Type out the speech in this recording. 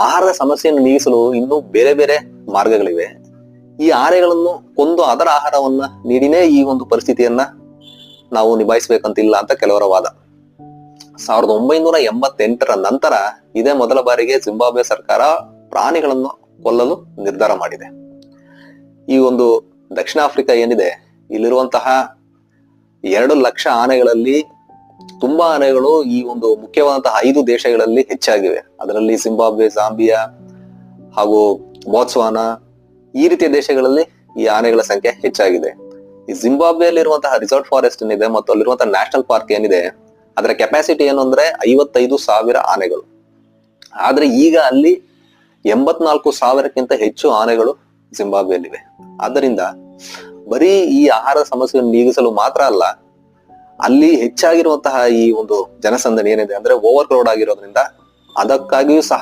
ಆಹಾರದ ಸಮಸ್ಯೆಯನ್ನು ನೀಗಿಸಲು ಇನ್ನೂ ಬೇರೆ ಬೇರೆ ಮಾರ್ಗಗಳಿವೆ. ಈ ಆನೆಗಳನ್ನು ಕೊಂದು ಅದರ ಆಹಾರವನ್ನ ನೀಡಿನೇ ಈ ಒಂದು ಪರಿಸ್ಥಿತಿಯನ್ನ ನಾವು ನಿಭಾಯಿಸಬೇಕಂತಿಲ್ಲ ಅಂತ ಕೆಲವರ ವಾದ. 1988ರ ನಂತರ ಇದೇ ಮೊದಲ ಬಾರಿಗೆ ಜಿಂಬಾಬ್ವೆ ಸರ್ಕಾರ ಪ್ರಾಣಿಗಳನ್ನು ಕೊಲ್ಲಲು ನಿರ್ಧಾರ ಮಾಡಿದೆ. ಈ ಒಂದು ದಕ್ಷಿಣ ಆಫ್ರಿಕಾ ಏನಿದೆ, ಇಲ್ಲಿರುವಂತಹ 2 ಲಕ್ಷ ಆನೆಗಳಲ್ಲಿ ತುಂಬಾ ಆನೆಗಳು ಈ ಒಂದು ಮುಖ್ಯವಾದಂತಹ 5 ದೇಶಗಳಲ್ಲಿ ಹೆಚ್ಚಾಗಿವೆ. ಅದರಲ್ಲಿ ಜಿಂಬಾಬ್ವೆ, ಜಾಂಬಿಯಾ ಹಾಗೂ ಬೋಟ್ಸ್ವಾನಾ ಈ ರೀತಿಯ ದೇಶಗಳಲ್ಲಿ ಈ ಆನೆಗಳ ಸಂಖ್ಯೆ ಹೆಚ್ಚಾಗಿದೆ. ಈ ಜಿಂಬಾಬ್ವೆಯಲ್ಲಿರುವಂತಹ ರಿಸರ್ವ್ ಫಾರೆಸ್ಟ್ ಏನಿದೆ ಮತ್ತು ಅಲ್ಲಿರುವಂತಹ ನ್ಯಾಷನಲ್ ಪಾರ್ಕ್ ಏನಿದೆ, ಅದರ ಕೆಪಾಸಿಟಿ ಏನು ಅಂದ್ರೆ 55,000 ಆನೆಗಳು. ಆದ್ರೆ ಈಗ ಅಲ್ಲಿ 84,000ಕ್ಕಿಂತ ಹೆಚ್ಚು ಆನೆಗಳು ಜಿಂಬಾಬ್ವೆಯಲ್ಲಿವೆ. ಆದ್ದರಿಂದ ಬರೀ ಈ ಆಹಾರ ಸಮಸ್ಯೆಯನ್ನು ನೀಗಿಸಲು ಮಾತ್ರ ಅಲ್ಲ, ಅಲ್ಲಿ ಹೆಚ್ಚಾಗಿರುವಂತಹ ಈ ಒಂದು ಜನಸಂದಣಿ ಏನಿದೆ ಅಂದ್ರೆ ಓವರ್ ಕ್ರೌಡ್ ಆಗಿರೋದ್ರಿಂದ ಅದಕ್ಕಾಗಿಯೂ ಸಹ